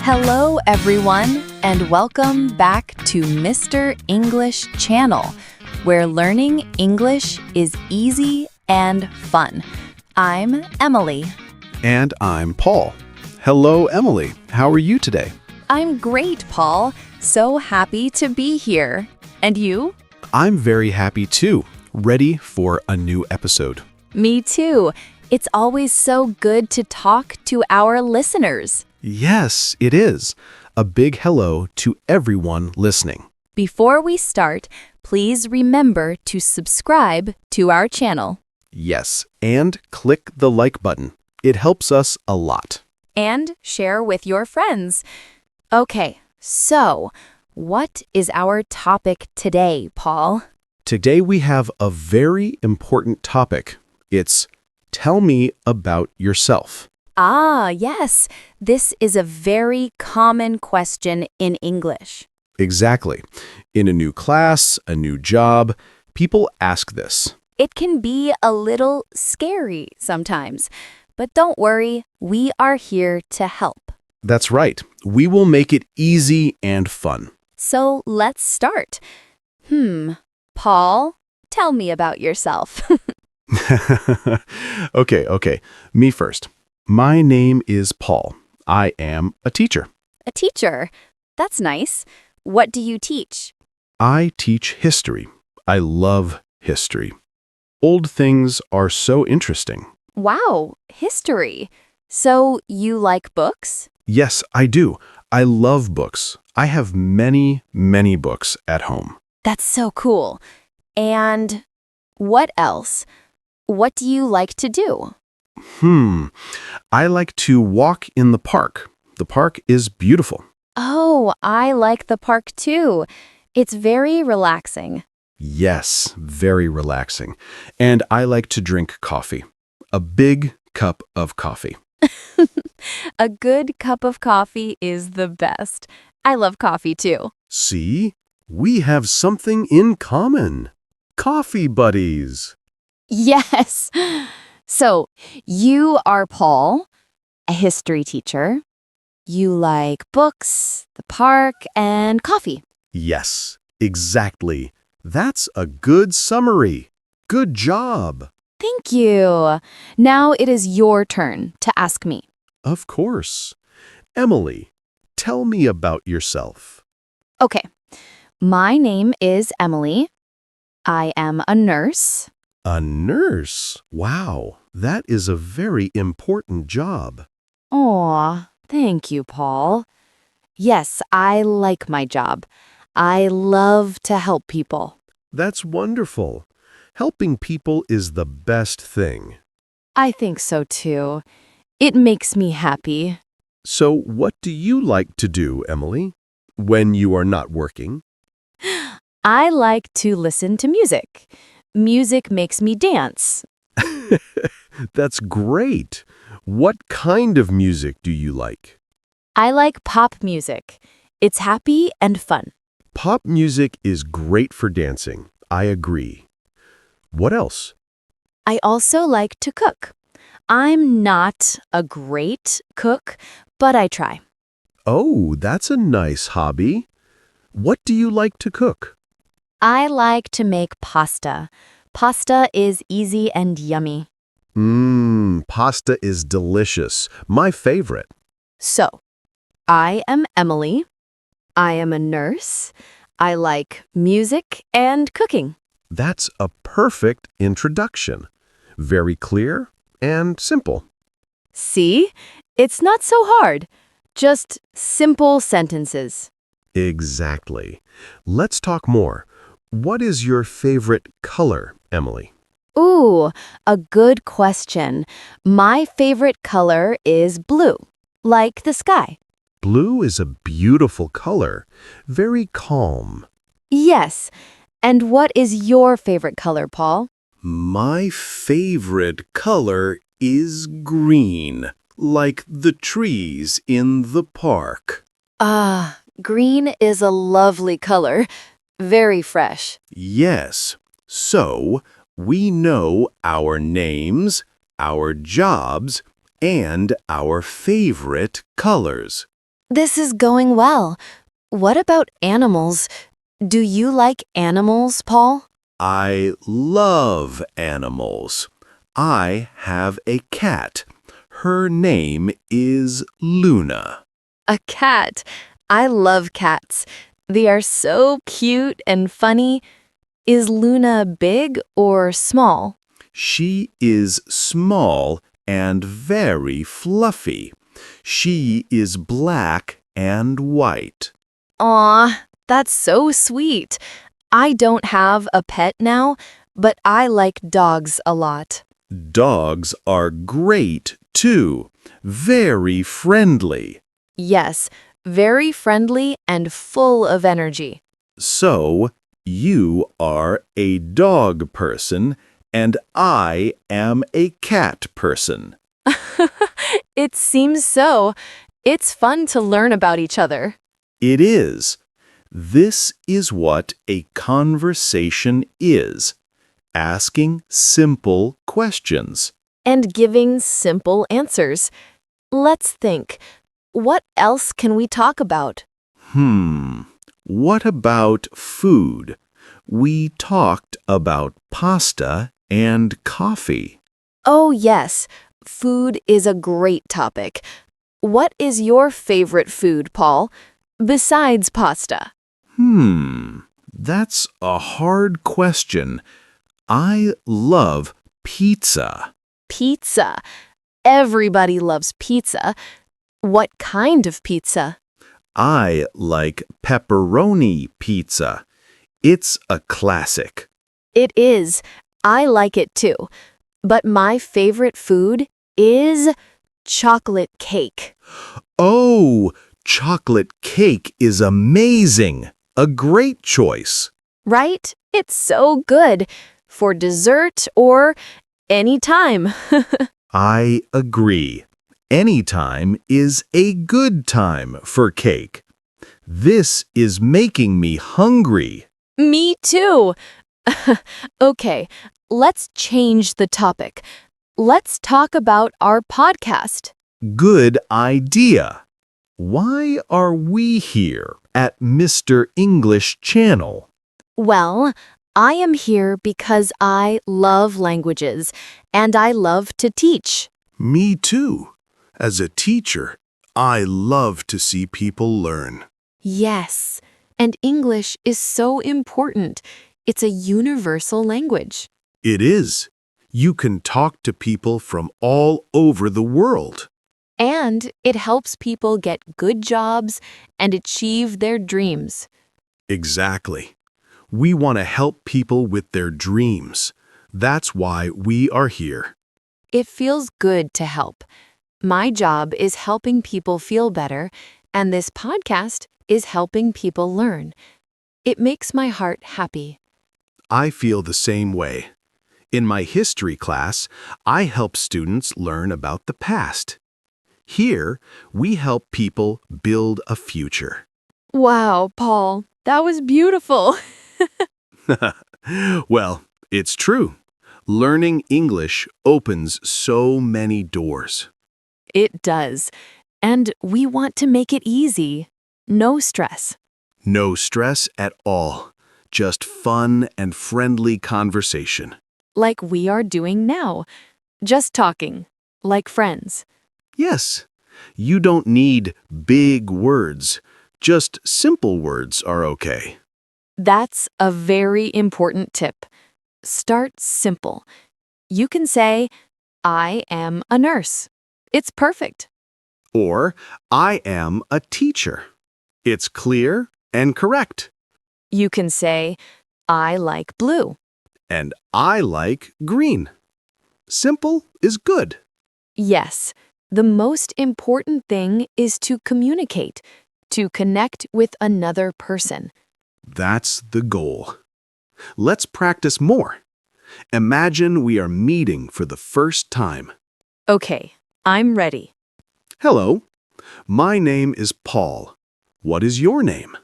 Hello, everyone, and welcome back to Mr. English Channel, where learning English is easy and fun. I'm Emily. And I'm Paul. Hello, Emily. How are you today? I'm great, Paul. So happy to be here. And you? I'm very happy too. Ready for a new episode. Me too. It's always so good to talk to our listeners. Yes, it is. A big hello to everyone listening. Before we start, please remember to subscribe to our channel. Yes, and click the like button. It helps us a lot. And share with your friends. Okay, so what is our topic today, Paul? Today we have a very important topic. It's tell me about yourself. Ah, yes. This is a very common question in English. Exactly. In a new class, a new job, people ask this. It can be a little scary sometimes, but don't worry, we are here to help. That's right. We will make it easy and fun. So let's start. Paul, tell me about yourself. Okay. Me first. My name is Paul. I am a teacher. A teacher. That's nice. What do you teach? I teach history. I love history. Old things are so interesting. Wow, history. So you like books? Yes, I do. I love books. I have many, many books at home. That's so cool. And what else? What do you like to do? I like to walk in the park. The park is beautiful. Oh, I like the park too. It's very relaxing. Yes, very relaxing. And I like to drink coffee. A big cup of coffee. A good cup of coffee is the best. I love coffee too. See? We have something in common. Coffee buddies. Yes. So, you are Paul, a history teacher. You like books, the park, and coffee. Yes, exactly. That's a good summary. Good job. Thank you. Now it is your turn to ask me. Of course. Emily, tell me about yourself. Okay. My name is Emily. I am a nurse. A nurse? Wow, that is a very important job. Aw, thank you, Paul. Yes, I like my job. I love to help people. That's wonderful. Helping people is the best thing. I think so too. It makes me happy. So what do you like to do, Emily, when you are not working? I like to listen to music. Music makes me dance. That's great. What kind of music do you like? I like pop music. It's happy and fun. Pop music is great for dancing. I agree. What else? I also like to cook. I'm not a great cook, but I try. Oh, that's a nice hobby. What do you like to cook? I like to make pasta. Pasta is easy and yummy. Pasta is delicious. My favorite. So, I am Emily. I am a nurse. I like music and cooking. That's a perfect introduction. Very clear and simple. See? It's not so hard. Just simple sentences. Exactly. Let's talk more. What is your favorite color, Emily? Ooh, a good question. My favorite color is blue, like the sky. Blue is a beautiful color. Very calm. Yes. And what is your favorite color, Paul? My favorite color is green, like the trees in the park. Ah, green is a lovely color. Very fresh. Yes. So, we know our names, our jobs, and our favorite colors. This is going well. What about animals? Do you like animals, Paul? I love animals. I have a cat. Her name is Luna. A cat. I love cats. They are so cute and funny. Is Luna big or small? She is small and very fluffy. She is black and white. Aw, that's so sweet. I don't have a pet now, but I like dogs a lot. Dogs are great too. Very friendly. Yes, very friendly and full of energy. So, you are a dog person and I am a cat person. It seems so. It's fun to learn about each other. It is. This is what a conversation is. Asking simple questions. And giving simple answers. Let's think. What else can we talk about? What about food? We talked about pasta and coffee. Oh, yes. Food is a great topic. What is your favorite food, Paul, besides pasta? That's a hard question. I love pizza. Pizza. Everybody loves pizza. What kind of pizza? I like pepperoni pizza. It's a classic. It is. I like it too. But my favorite food is chocolate cake. Oh, chocolate cake is amazing. A great choice. Right? It's so good. For dessert or any time. I agree. Any time is a good time for cake. This is making me hungry. Me too. Okay, let's change the topic. Let's talk about our podcast. Good idea. Why are we here at Mr. English Channel? Well, I am here because I love languages and I love to teach. Me too. As a teacher, I love to see people learn. Yes, and English is so important. It's a universal language. It is. You can talk to people from all over the world. And it helps people get good jobs and achieve their dreams. Exactly. We want to help people with their dreams. That's why we are here. It feels good to help. My job is helping people feel better, and this podcast is helping people learn. It makes my heart happy. I feel the same way. In my history class, I help students learn about the past. Here, we help people build a future. Wow, Paul, that was beautiful. Well, it's true. Learning English opens so many doors. It does. And we want to make it easy. No stress. No stress at all. Just fun and friendly conversation. Like we are doing now. Just talking. Like friends. Yes, you don't need big words. Just simple words are okay. That's a very important tip. Start simple. You can say, I am a nurse. It's perfect. Or, I am a teacher. It's clear and correct. You can say, I like blue. And I like green. Simple is good. Yes, the most important thing is to communicate, to connect with another person. That's the goal. Let's practice more. Imagine we are meeting for the first time. Okay, I'm ready. Hello, my name is Paul. What is your name?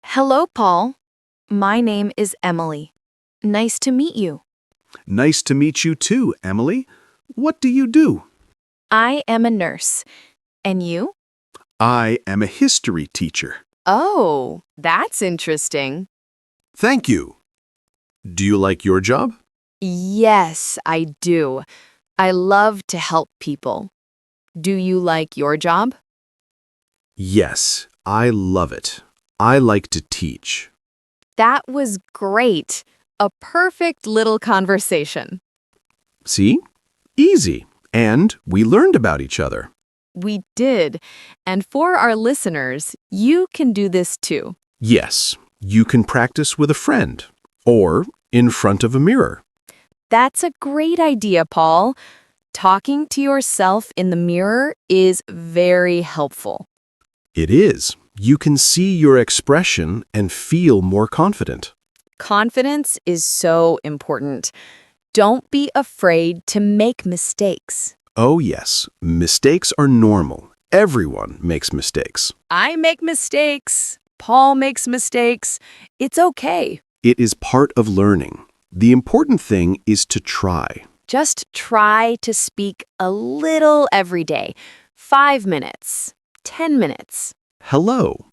Hello, Paul. My name is Emily. Nice to meet you. Nice to meet you too, Emily. What do you do? I am a nurse. And you? I am a history teacher. Oh, that's interesting. Thank you. Do you like your job? Yes, I do. I love to help people. Do you like your job? Yes, I love it. I like to teach. That was great. A perfect little conversation. See? Easy. And we learned about each other. We did. And for our listeners, you can do this too. Yes, you can practice with a friend or in front of a mirror. That's a great idea, Paul. Talking to yourself in the mirror is very helpful. It is. You can see your expression and feel more confident. Confidence is so important. Don't be afraid to make mistakes. Oh, yes, mistakes are normal. Everyone makes mistakes. I make mistakes. Paul makes mistakes. It's okay. It is part of learning. The important thing is to try. Just try to speak a little every day. 5 minutes, 10 minutes. Hello.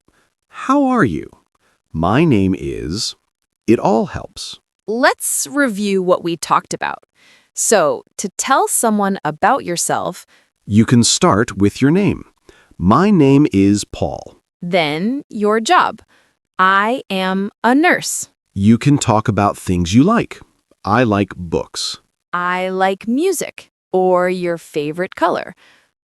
How are you? My name is... It all helps. Let's review what we talked about. So, to tell someone about yourself, You can start with your name. My name is Paul. then your job. I am a nurse. You can talk about things you like. I like books. I like music. Or your favorite color.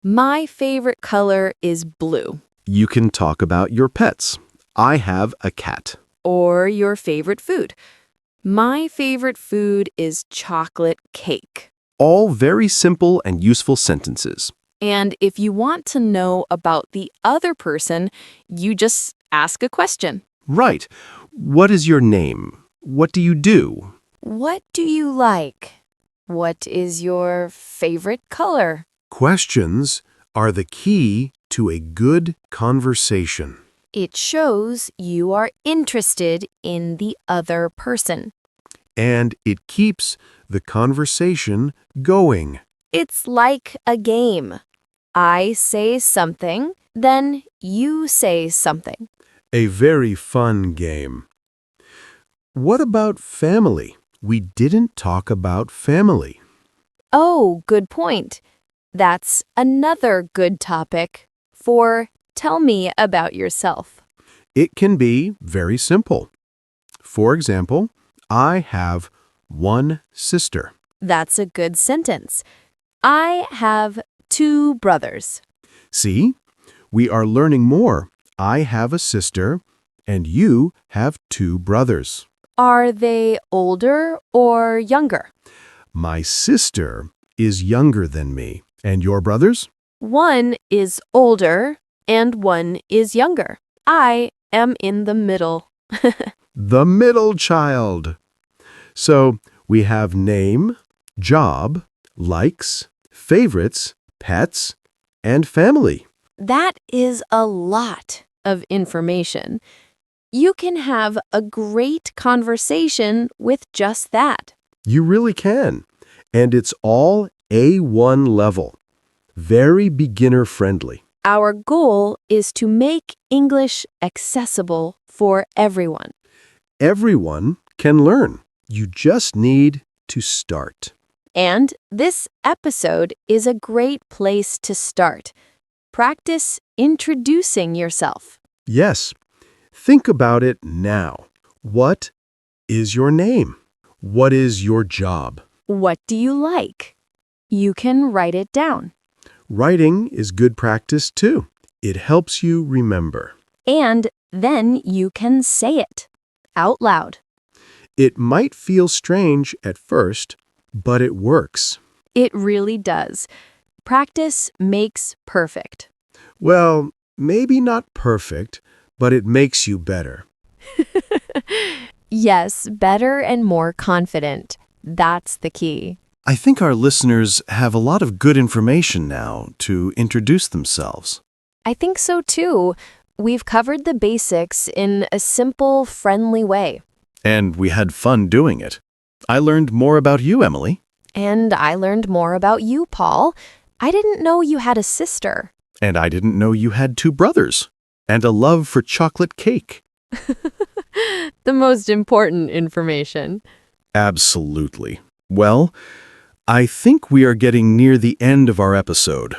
My favorite color is blue. You can talk about your pets. I have a cat. Or your favorite food. My favorite food is chocolate cake. All very simple and useful sentences. And if you want to know about the other person, you just ask a question. Right. What is your name? What do you do? What do you like? What is your favorite color? Questions are the key to a good conversation. It shows you are interested in the other person. And it keeps the conversation going. It's like a game. I say something, then you say something. A very fun game. What about family? We didn't talk about family. Oh, good point. That's another good topic for tell me about yourself. It can be very simple. For example, I have one sister. That's a good sentence. I have 2 brothers. See, we are learning more. I have a sister, and you have 2 brothers. Are they older or younger? My sister is younger than me. And your brothers? One is older and one is younger. I am in the middle. The middle child. So we have name, job, likes, favorites, pets, and family. That is a lot of information. You can have a great conversation with just that. You really can. And it's all A1 level. Very beginner friendly. Our goal is to make English accessible for everyone. Everyone can learn. You just need to start. And this episode is a great place to start. Practice introducing yourself. Yes. Think about it now. What is your name? What is your job? What do you like? You can write it down. Writing is good practice too. It helps you remember. And then you can say it out loud. It might feel strange at first, but it works. It really does. Practice makes perfect. Well, maybe not perfect, but it makes you better. Yes, better and more confident. That's the key. I think our listeners have a lot of good information now to introduce themselves. I think so too. We've covered the basics in a simple, friendly way. And we had fun doing it. I learned more about you, Emily. And I learned more about you, Paul. I didn't know you had a sister. And I didn't know you had two brothers and a love for chocolate cake. The most important information. Absolutely. Well, I think we are getting near the end of our episode.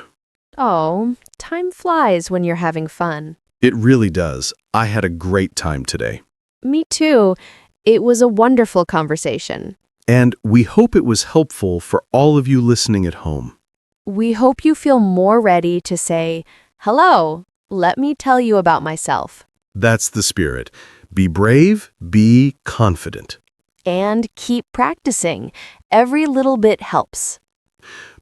Oh, time flies when you're having fun. It really does. I had a great time today. Me too. It was a wonderful conversation. And we hope it was helpful for all of you listening at home. We hope you feel more ready to say, "Hello, let me tell you about myself." That's the spirit. Be brave, be confident. And keep practicing. Every little bit helps.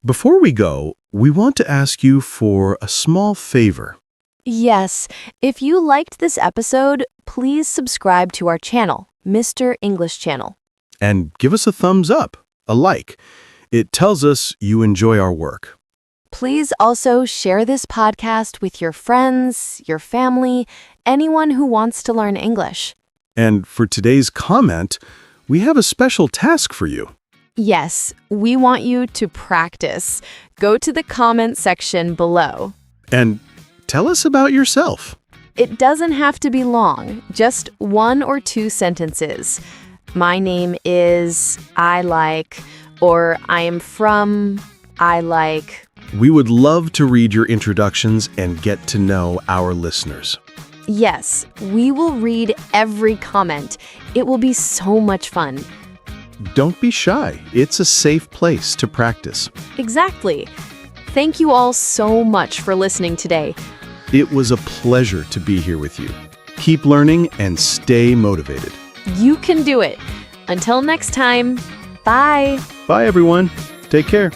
Before we go, we want to ask you for a small favor. Yes, if you liked this episode, please subscribe to our channel, Mr. English Channel. And give us a thumbs up, a like. It tells us you enjoy our work. Please also share this podcast with your friends, your family, anyone who wants to learn English. And for today's comment, we have a special task for you. Yes, we want you to practice. Go to the comment section below. And tell us about yourself. It doesn't have to be long, just 1 or 2 sentences. My name is, I like, or I am from, I like. We would love to read your introductions and get to know our listeners. Yes, we will read every comment. It will be so much fun. Don't be shy. It's a safe place to practice. Exactly. Thank you all so much for listening today. It was a pleasure to be here with you. Keep learning and stay motivated. You can do it. Until next time, bye. Bye, everyone. Take care.